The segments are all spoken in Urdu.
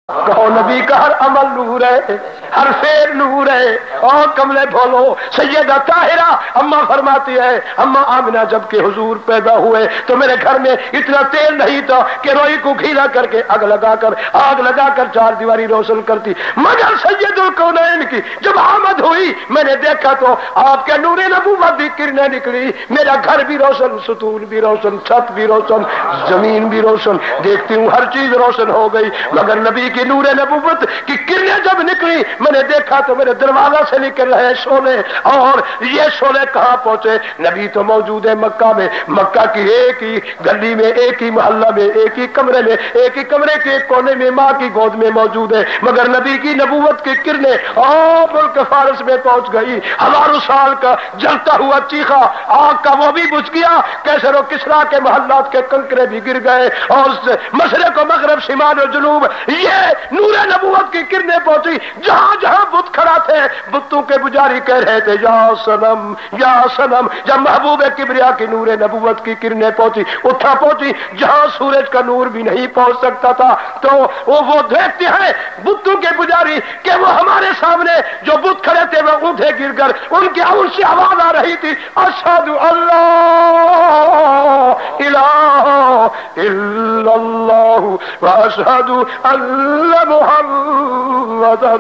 کہو نبی کا ہر عمل نور ہے، ہر فعل نور ہے۔ اور کملے بولو سیدہ طاہرہ اماں فرماتی ہے، اماں آمنہ جب کہ حضور پیدا ہوئے تو میرے گھر میں اتنا تیل نہیں تھا کہ روئی کو گھیلا کر کے آگ لگا کر چار دیواری روشن کرتی، مگر سید الکونین کی جب آمد ہوئی میں نے دیکھا تو آپ کے نور نبوت کی کرنیں نکلی، میرا گھر بھی روشن، ستون بھی روشن، چھت بھی روشن، زمین بھی روشن، دیکھتی ہوں ہر چیز روشن ہو گئی، مگر نبی کی نور نبوت کی کرنیں جب نکلی میں نے دیکھا تو میرے دروازہ سے نکل رہے شعلے، اور یہ شعلے کہاں پہنچے؟ نبی تو موجود ہے مکہ میں، مکہ کی ایک ہی گلی میں، ایک ہی محلہ میں، ایک ہی کمرے میں، ایک ہی کمرے کے ایک کونے میں ماں کی گود میں موجود ہے، مگر نبی کی نبوت کی کرنیں ملک فارس میں پہنچ گئی، ہزاروں سال کا جلتا ہوا چیخا آگ کا وہ بھی بجھ گیا، کیسر و کسریٰ کے محلات کے کنکرے بھی گر گئے، اور مشرق و مغرب، شمال و جنوب یہ نور نبوت کی کرنیں پہنچی، جہاں جہاں بت کھڑا تھے بتوں کے پجاری کہہ رہے تھے یا صنم یا صنم۔ جب محبوب کبریا کی نور نبوت کی کرنیں پہنچی جہاں سورج کا نور بھی نہیں پہنچ سکتا تھا، تو وہ دیکھتے ہیں بتوں کے پجاری کہ وہ ہمارے سامنے جو بت کھڑے تھے وہ اونٹے گر کر ان کی ان سے آواز آ رہی تھی، اشہد اللہ الہ الا اللہ واشہد ان محمدا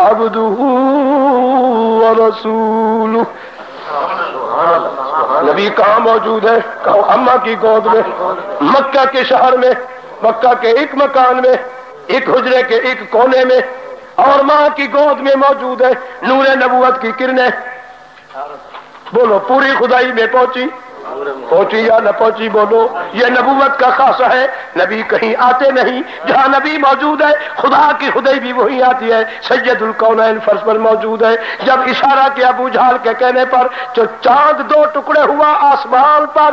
عبدہ ورسولہ۔ نبی کہاں موجود ہے؟ کہو اماں کی گود میں، مکہ کے شہر میں، مکہ کے ایک مکان میں، ایک حجرے کے ایک کونے میں، اور ماں کی گود میں موجود ہے نور نبوت کی کرنیں۔ بولو پوری خدائی میں پہنچی یا نہ پہنچی؟ بولو یہ نبوت کا خاصہ ہے، نبی کہیں آتے نہیں، جہاں نبی موجود ہے خدا کی خدائی بھی وہی آتی ہے۔ سید الکونین فرش پر موجود ہے، جب اشارہ کیا ابو جہل کے کہنے پر تو چاند دو ٹکڑے ہوا آسمان پر،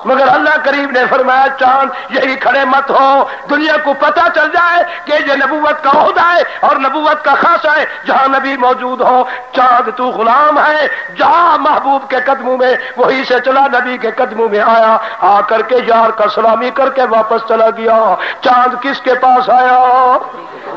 مگر اللہ کریم نے فرمایا چاند یہی کھڑے مت ہو، دنیا کو پتہ چل جائے کہ یہ نبوت کا عہدہ ہے اور نبوت کا خاصہ ہے، جہاں نبی موجود ہو چاند تو غلام ہے، جہاں محبوب کے قدموں میں وہی سے چلا، نبی کے قدموں میں آیا، آ کر کے یار کا سلامی کر کے واپس چلا گیا۔ چاند کس کے پاس آیا؟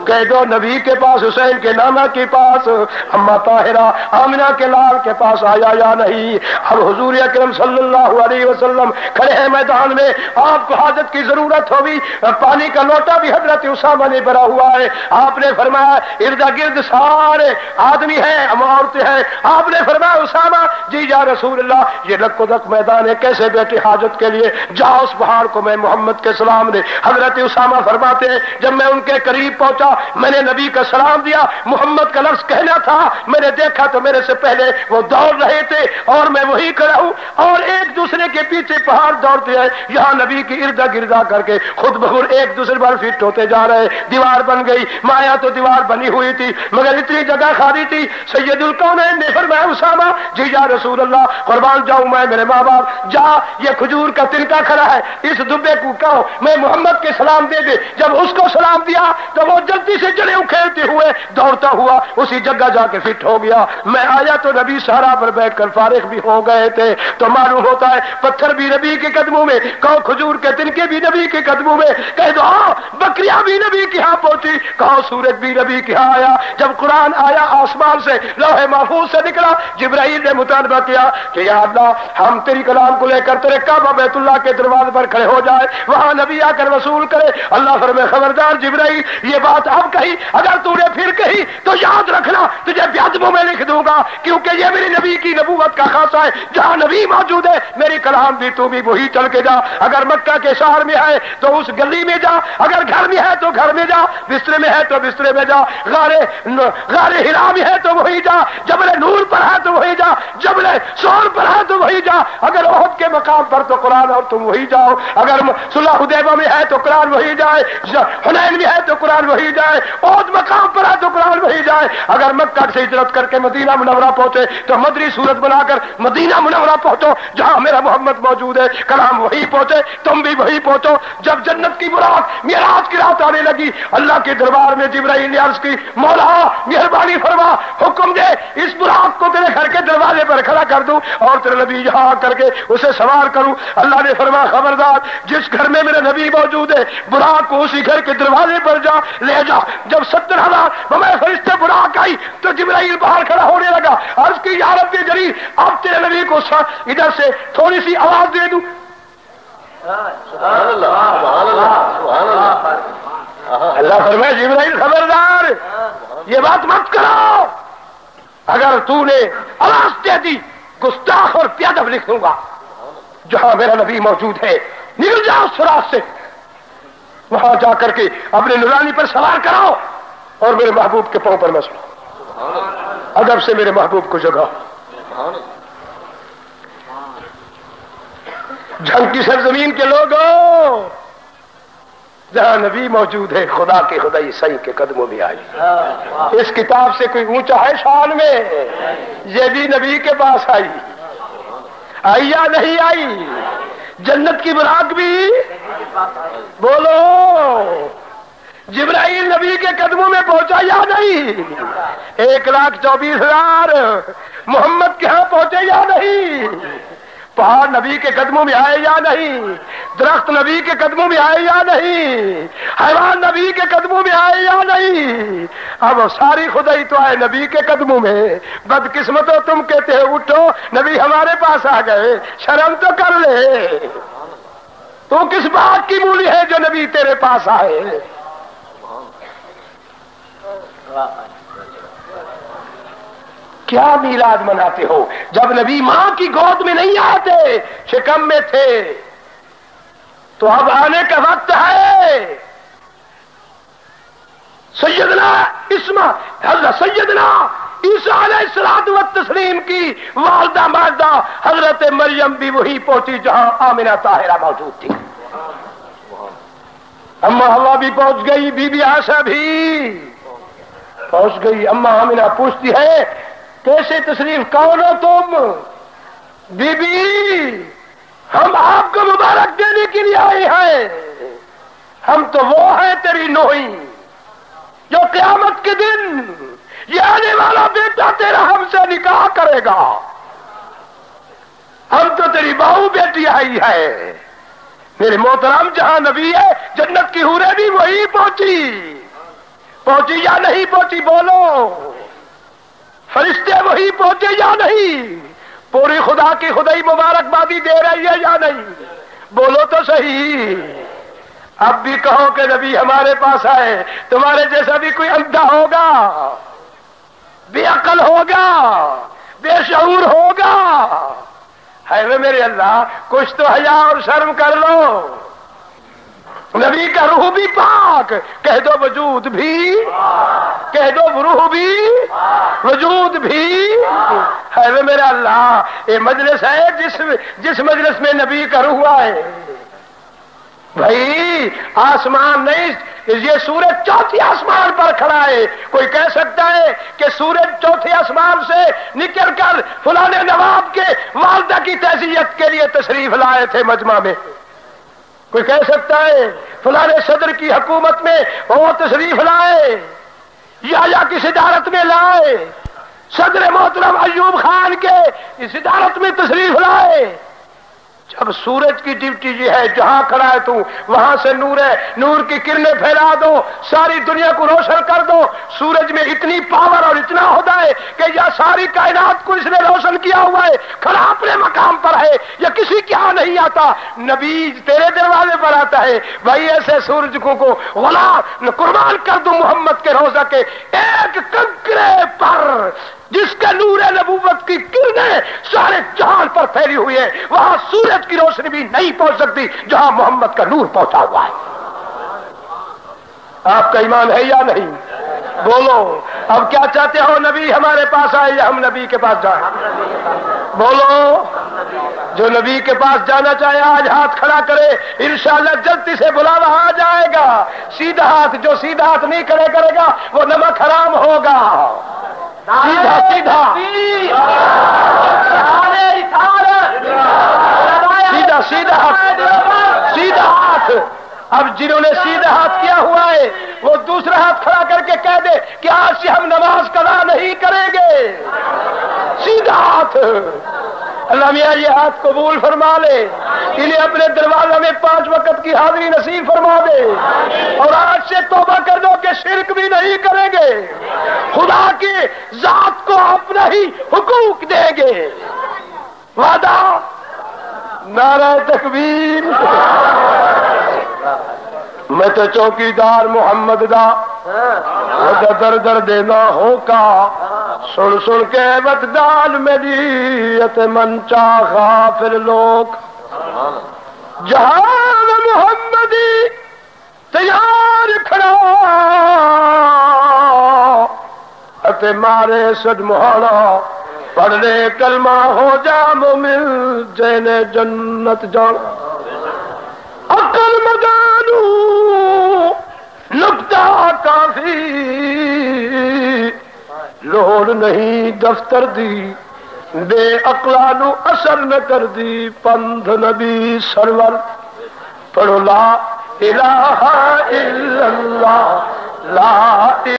کہہ دو نبی کے پاس، حسین کے نانا کے پاس، اماں طاہرہ آمنہ کے لال کے پاس آیا یا نہیں؟ اب حضور اکرم صلی اللہ علیہ وسلم کھڑے ہیں میدان میں، آپ کو حاجت کی ضرورت ہوگی، پانی کا لوٹا بھی حضرت اسامہ نے بھرا ہوا ہے، آپ نے فرمایا ارد گرد سارے آدمی ہیں، عورتیں ہیں، آپ نے فرمایا اسامہ جی یا رسول اللہ یہ رک و رک میدان ہے، کیسے بیٹھے حاجت کے لیے؟ جا اس پہاڑ کو میں محمد کے سلام دے۔ حضرت اسامہ فرماتے ہیں جب میں ان کے قریب پہنچا میں نے نبی کا سلام دیا، محمد کا لفظ کہنا تھا، میں نے دیکھا تو میرے سے پہلے وہ دوڑ رہے تھے اور میں وہی کھڑا ہوں، اور ایک دوسرے کے پیچھے پہاڑ دوڑتے ہیں، یہاں نبی کی اردا گردا کر کے خود بخود ایک دوسرے پر فٹ ہوتے جا رہے، دیوار بن گئی، مایا تو دیوار بنی ہوئی تھی مگر اتنی جگہ خالی تھی۔ سید الکونین نے فرمایا اسامہ جی یا رسول اللہ قربان جاؤں میں میرے ماں باپ، جا یہ کھجور کا تنکا کھڑا ہے اس دبے کو کہو میں محمد کے سلام دے دے۔ جب اس کو سلام دیا تو وہ جلدی سے جڑے اکھیلتے ہوئے دوڑتا ہوا اسی جگہ جا کے فٹ ہو گیا۔ میں آیا تو نبی صحرا پر بیٹھ کر فارغ بھی ہو گئے تھے، تو معلوم ہوتا ہے پتھر بھی نبی کے قدموں میں، کہو کھجور کے تنکے بھی نبی کے قدموں میں، کہہ دو بکریاں بھی نبی کے ہاں پہنچی، کہو سورج بھی نبی کے ہاں آیا۔ جب قرآن آیا آسمان سے لوح محفوظ سے نکلا، جبرائیل نے مطالبہ کیا کہ یا اللہ ہم تیری کلام کو لے کر تیرے کعبہ بیت اللہ کے دروازے پر کھڑے ہو جائے، وہاں نبی آ کر وصول کرے۔ اللہ فرمائے خبردار جبرائیل یہ بات اب کہی، اگر تو نے پھر کہی تو یاد رکھنا تجھے بیعدموں میں لکھ دوں گا، کیونکہ یہ میری نبی کی نبوت کا خاصہ ہے، جہاں نبی موجود ہے میری کلام بھی تو بھی وہی چل کے جا۔ اگر مکہ کے شہر میں ہے تو اس گلی میں جا، اگر گھر میں ہے تو گھر میں جا، بسترے میں ہے تو بسترے میں جا، غار ہرا میں ہے تو وہی جا، جبل نور پر ہے تو وہی جا، جبل سور پر ہے تو وہی جا، اگر احد کے مقام پر تو قرآن اور تم وہی جاؤ، اگر صلح حدیبیہ میں ہے تو قرآن وہی جائے، حنین میں ہے تو قرآن وہی جائے، احد مقام پر ہے تو قرآن وہی جائے، اگر مکہ سے ہجرت کر کے مدینہ منورہ پہنچے تو مدری صورت بنا کر مدینہ منورہ پہنچو جہاں میرا محمد موجود ہے، کلام وہی پہنچے، تم بھی وہی پہنچو۔ جب جنت کی برات معراج کی رات آنے لگی اللہ کے دربار میں جبرائیل نے عرض کی مولا مہربانی فرما حکم دے اس براق کو تیرے گھر کے دروازے پر کھڑا کر دوں اور تیرے نبی یہاں آ کر کے اسے سوار کروں. اللہ نے فرمایا خبردار جس گھر میں میرے نبی موجود ہے براق کو اسی گھر کے دروازے پر جا لے جا. جب 70,000 بمے فرشتے براق آئی تو جبرائیل باہر کھڑا ہونے لگا. عرض کی یا رب جلیل اب تیرے نبی کو ادھر سے تھوڑی سی آواز دے دوں. سبحان اللہ سبحان اللہ سبحان اللہ. اللہ فرمائے جبرائیل خبردار یہ بات مت کرو. اگر تو نے آواز دے دی گستاخ اور بیادب لکھ دوں گا. جہاں میرا نبی موجود ہے نکل جاؤ سراغ سے وہاں جا کر کے اپنے نورانی پر سوار کراؤ اور میرے محبوب کے پاؤں پر مسلو. ادب سے میرے محبوب کو جگاؤ. جنگ کی سرزمین کے لوگوں جہاں نبی موجود ہے خدا کے خدائی صحیح کے قدموں میں آئی. اس کتاب سے کوئی اونچا ہے شان میں؟ یہ بھی نبی کے پاس آئی یا نہیں آئی؟ جنت کی براق بھی بولو جبرائیل نبی کے قدموں میں پہنچا یا نہیں؟ 1,24,000 محمد کے ہاں پہنچے یا نہیں؟ پہاڑ نبی کے قدموں میں آئے یا نہیں؟ درخت نبی کے قدموں میں آئے یا نہیں؟ حیوان نبی کے قدموں میں آئے یا نہیں؟ اب ساری خدائی تو آئے نبی کے قدموں میں. بدقسمتوں تم کہتے ہیں اٹھو نبی ہمارے پاس آ گئے. شرم تو کر لے. تو کس بات کی مولی ہے جو نبی تیرے پاس آئے؟ کیا میلاد مناتے ہو جب نبی ماں کی گود میں نہیں آتے شکم میں تھے؟ تو اب آنے کا وقت ہے. سیدنا حضرت سیدنا عیسیٰ علیہ الصلوۃ والتسلیم کی والدہ ماجدہ حضرت مریم بھی وہی پہنچی جہاں آمنہ طاہرہ موجود تھی. اما حوا بھی پہنچ گئی, بی بی عائشہ بھی پہنچ گئی. اما آمنہ پوچھتی ہے کیسے تشریف کون ہو تم؟ بی بی ہم آپ کو مبارک دینے کے لیے آئے ہیں. ہم تو وہ ہیں تیری نوئی جو قیامت کے دن یہ آنے والا بیٹا تیرا ہم سے نکاح کرے گا. ہم تو تیری بہو بیٹی آئی ہے. میرے محترم جہاں نبی ہے جنت کی حوریں بھی وہی پہنچی یا نہیں پہنچی؟ بولو. فرشتے وہی پہنچے یا نہیں؟ پوری خدا کی خدائی مبارکبادی دے رہی ہے یا نہیں؟ بولو تو صحیح. اب بھی کہو کہ نبی ہمارے پاس آئے. تمہارے جیسا بھی کوئی اندھا ہوگا, بے عقل ہوگا, بے شعور ہوگا. ہے وہ میرے اللہ کچھ تو حیا اور شرم کر لو. نبی کا روح بھی پاک, کہہ دو وجود بھی, کہہ دو روح بھی وجود بھی. ہے وہ میرا اللہ یہ مجلس ہے جس مجلس میں نبی کا روح آئے. بھائی آسمان نہیں, یہ سورج چوتھی آسمان پر کھڑا ہے. کوئی کہہ سکتا ہے کہ سورج چوتھے آسمان سے نکل کر فلانے نواب کے والدہ کی تعزیت کے لیے تشریف لائے تھے مجمع میں؟ کوئی کہہ سکتا ہے فلانے صدر کی حکومت میں وہ تشریف لائے یا کی صدارت میں لائے, صدر محترم ایوب خان کے صدارت میں تشریف لائے. جب سورج کی ڈیوٹی یہ ہے جہاں کھڑا ہے تو وہاں سے نور ہے, نور کی کرنیں پھیلا دو, ساری دنیا کو روشن کر دو. سورج میں اتنی پاور اور اتنا ہوتا ہے کہ یہ ساری کائنات کو اس نے روشن کیا ہوا ہے. کھڑا اپنے مقام پر ہے, یا کسی کے یہاں نہیں آتا. نبی تیرے دروازے پر آتا ہے. بھائی ایسے سورج کو غلام قربان کر دو محمد کے روزہ کے ایک کنکرے پر جس کے نور نبوت کی کرنیں سارے جہان پر پھیلی ہوئی ہے. وہاں سورج کی روشنی بھی نہیں پہنچ سکتی جہاں محمد کا نور پہنچا ہوا ہے. آپ کا ایمان ہے یا نہیں؟ بولو. اب کیا چاہتے ہو نبی ہمارے پاس آئے یا ہم نبی کے پاس جائیں؟ بولو. جو نبی کے پاس جانا چاہے آج ہاتھ کھڑا کرے, انشاءاللہ جلدی سے بلاوا آ جائے گا. سیدھا ہاتھ, جو سیدھا ہاتھ نہیں کھڑے کرے گا وہ نمک حرام ہوگا. سیدھا سیدھا سیدھا سیدھا ہاتھ, سیدھا ہاتھ, اب جنہوں نے سیدھا ہاتھ کیا ہوا ہے وہ دوسرا ہاتھ کھڑا کر کے کہہ دے کہ آج سے ہم نماز قضا نہیں کریں گے. سیدھا ہاتھ. اللہ میاں یہ ہاتھ قبول فرما لے, انہیں اپنے دروازہ میں 5 وقت کی حاضری نصیب فرما دے, اور آج سے توبہ کر دو کہ شرک بھی نہیں کریں گے, خدا کی ذات کو اپنا ہی حقوق دیں گے. وعدہ. نعرہ تکبیر. میں تو چوکیدار محمد دا در در دینا ہو کا سن سن کے وقدال میری من چاہ غافل لوگ جہان محمدی تیار کھڑا اتے مارے سد مہانا پڑھنے کلمہ ہو جا مومن جینے جنت جان. عقل مدانو نکتہ کافی لوڑ نہیں دفتر دی بے عقلانو اثر نہ کر دی پندھ نبی سرور پڑھو لا الہ الا اللہ لا